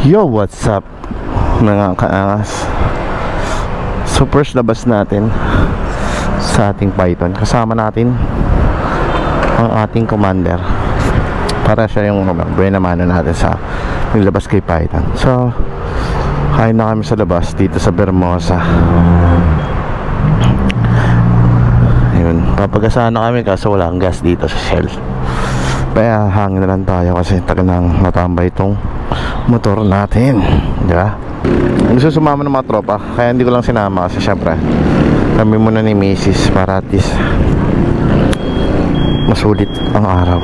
Yo, what's up mga kaangas? So first labas natin sa ating Python. Kasama natin ang ating commander para siya yung buena mano natin sa naglabas kay Python. So kain na kami sa labas dito sa Bermosa. Ayun, papagasahan na kami kaso wala ang gas dito sa Shell. Kaya hangin na lang tayo kasi tagal nang natambay itong motor natin, di ba? Gusto sumama ng mga tropa, kaya hindi ko lang sinama kasi syempre kami muna ni Mrs. para at least masulit ang araw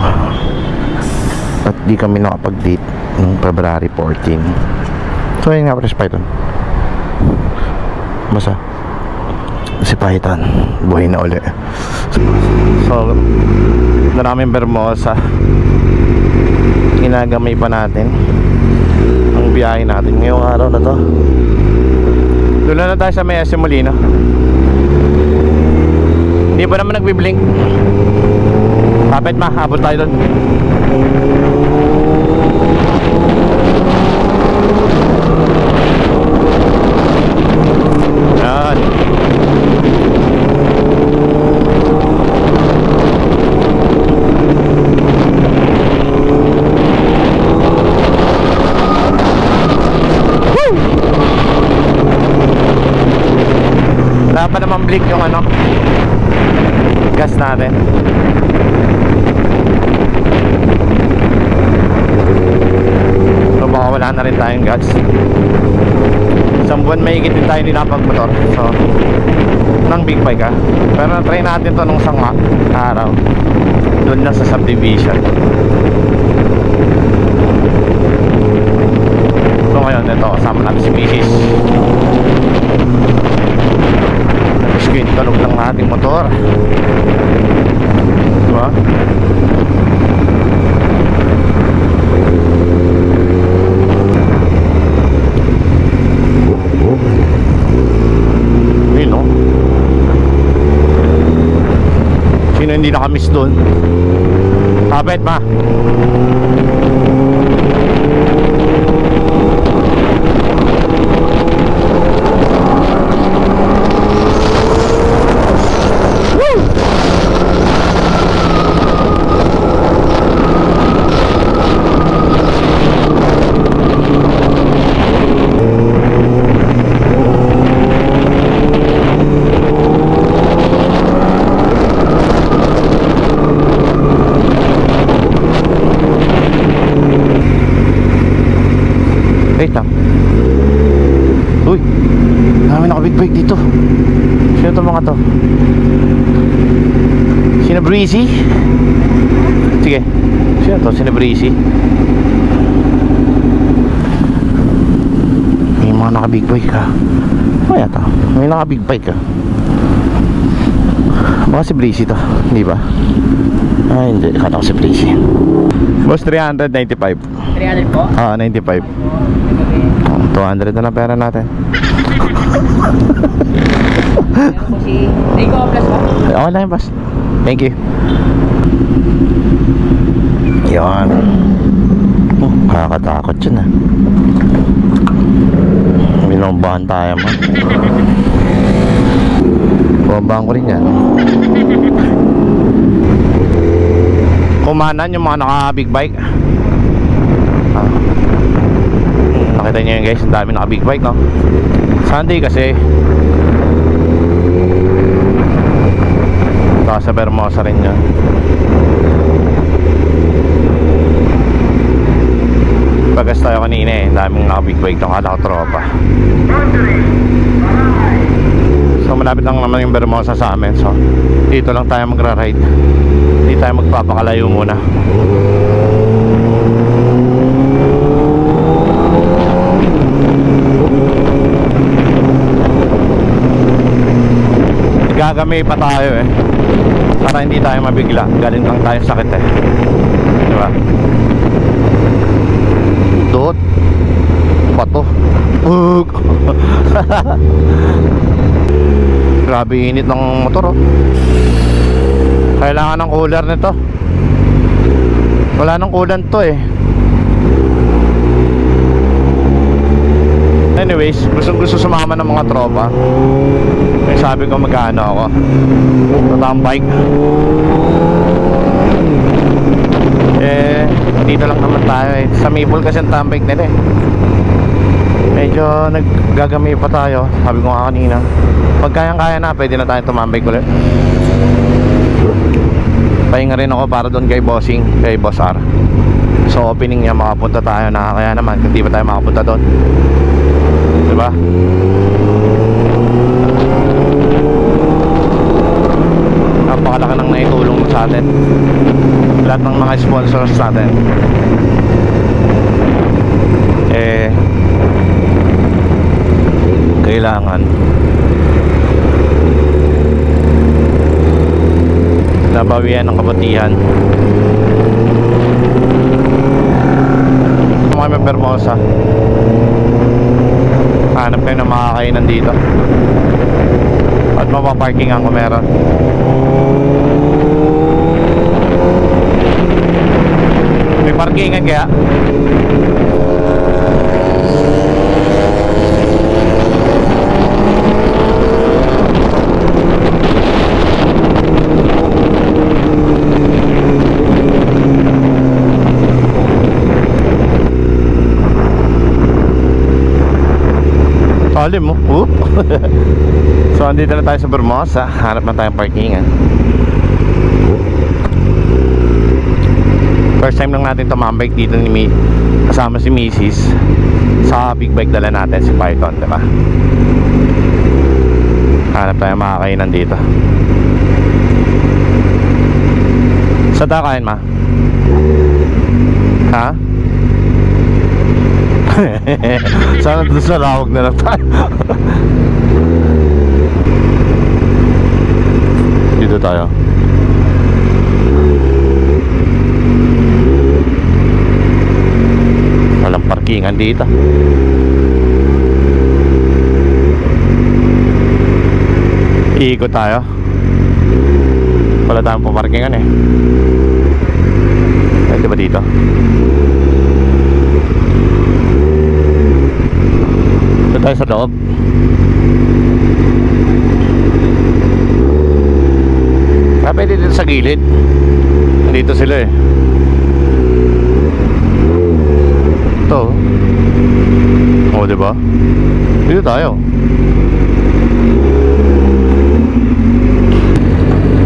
at di kami nakapag-date noong February 14. So yun nga pala si Python. Basta si Python buhay na uli. So maraming Bermosa, ginagamay pa natin ang biyahe natin ngayong araw na to. Doon na tayo sa may SM Molino. Hindi pa naman nagbiblink. Kapit habol tayo doon. Yan. Wala pa naman blink yung ano gas natin. So baka wala na rin tayong gas. Isang buwan mahigit din tayo ninapagmotor. So nang big bike ha. Pero na-try natin to nung isang araw doon lang sa subdivision. So ngayon ito kasama natin si Mrs. Tunog lang ng ating motor, diba? Yun no? Sino hindi nakamiss doon? Kapit ma. Wait lang. Uy, dami naka-big bike dito. Sino to mga to? Sino Breezy? Sige. Sino to? Sino Breezy? May mga naka-big bike ka. Kaya to? May naka-big bike ka. Baka si Breezy to, hindi ba? Ah, hindi. Kala ko si Breezy. Boss, 395. 300 po? Ah, 95. 200 na lang pera natin. Meron po si Rico Plus po. Okay lang yun, boss. Thank you. Yan. Nakakatakot yun ah. Binombahan tayo man. Bombahan ko rin yan. Kumanan yung mga naka-big bike. Nakita nyo yun guys, ang dami naka-big bike no? Sunday kasi baka sa Bermosa rin yun. Bagas tayo kanina eh, ang daming naka-big bike no? Kala ko tropa. So malapit lang naman yung Bermosa sa amin. So dito lang tayo magra-ride. Hindi tayo magpapakalayo muna. Gagamay pa tayo eh para hindi tayo mabigla. Galing lang tayo sakit eh, diba? Dot pato. Grabe init ng motor oh. Kailangan ng cooler nito. Wala nang coolant to eh. guys, gusto sumama ng mga tropa. May sabi ko magkano ako tatambike. Dito lang naman tayo eh. Sa Maple kasi ang tambike nila eh. Medyo naggagami pa tayo. Sabi ko nga kanina, pag kayang-kaya na, pwede na tayo tumambike ulit. Pahinga rin ako para doon kay Bossing, kay Boss R. So opening niya, makapunta tayo. Nakakaya naman kung di ba tayo makapunta doon, diba? Napakalaki nang naitulong sa atin lahat ng mga sponsors natin. Kailangan nabawian ng kabutihan. Kami Permosa, hanap kayo ng makakainan dito at mapaparkingan kung meron. May parkingan kaya? Alim mo. So andito na tayo sa Permosa. Hanap na tayong parkingan. First time lang natin tumambike dito ni kasama si Mrs. Sa big bike dala natin si Python, diba? Hanap tayo makakainan dito. Sa dakain ma? Ha? Sana doon sa lawag na lang tayo. Dito tayo. Walang parkingan dito. Iikot tayo. Wala tayong pumarkingan eh. Pwede ba dito? Ito tayo sa loob. Pwede dito sa gilid. Dito sila eh. Ito. O, diba? Dito tayo.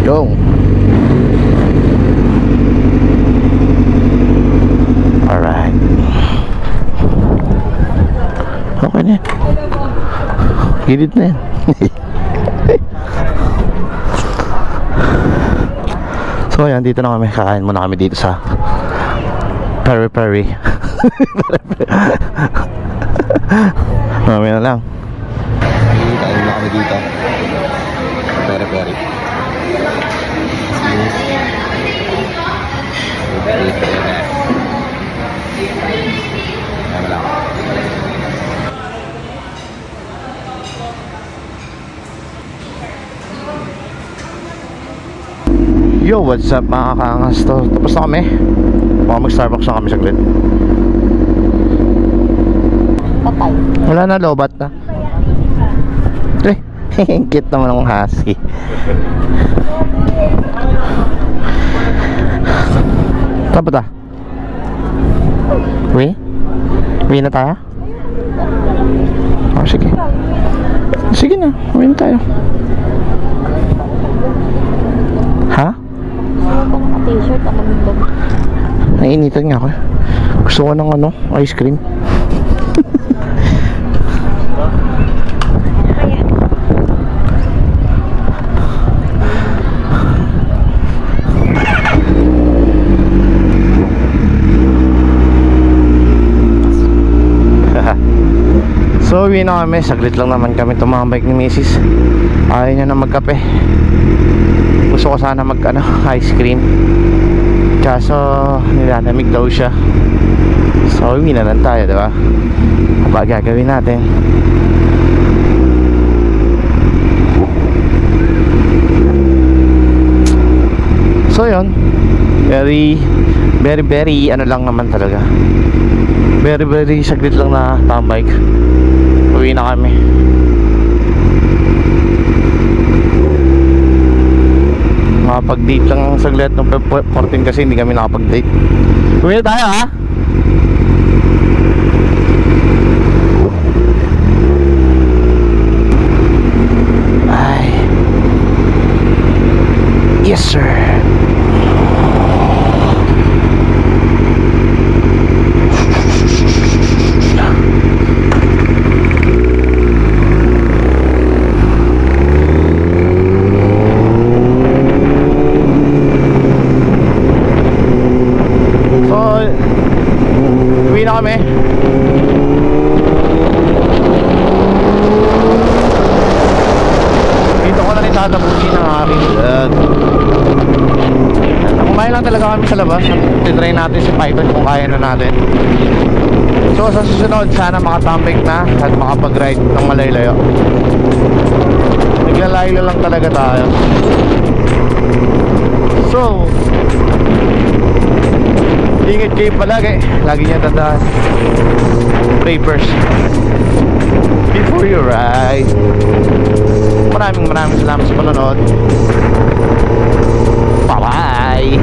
Go. Alright. Okay na. Gilid na yan. So ayan, dito na kami. Kakain muna kami dito sa Peri Peri. Mamaya na lang. Kain na kami dito Peri Peri. Yo, what's up mga kaangas to? Tapos na kami. Baka mag-Starbucks na kami saglit. Patay. Wala na, lobat na. Cute naman ng husky. Saan ba ta? Uwi? Uwi na tayo? Oh, sige. Sige na, uwi na tayo. Ha? T-shirt ang mamindog. Nainitan nga ako. Gusto ko ng ano, ice cream. So uwi na kami. Saglit lang naman kami tumambike ni Mrs. Ayaw niya na magkape. Gusto ko sana mag ice cream. Kaso nilalamig daw siya. So uwi na lang tayo, diba? Apa gagawin natin? So yun, very ano lang naman talaga. Very saglit lang na tambike. Uwi na kami. Nakapag-date lang saglit ng 14 kasi hindi kami nakapag-date. Uwi na tayo, ha? Ay. Yes, sir. Uwi na kami. Dito ko na rin tatapusin ang aking vlog. Kumain lang talaga kami sa labas. Tinry natin si Python kung kaya na natin. So sa susunod, sana makatambik na at makapag-ride ng malayo-layo. Naglalayo lang talaga tayo. So ingat kayo palagi. Lagi niya tandaan, pray first before you ride. Maraming salamat sa panonood. Bye bye.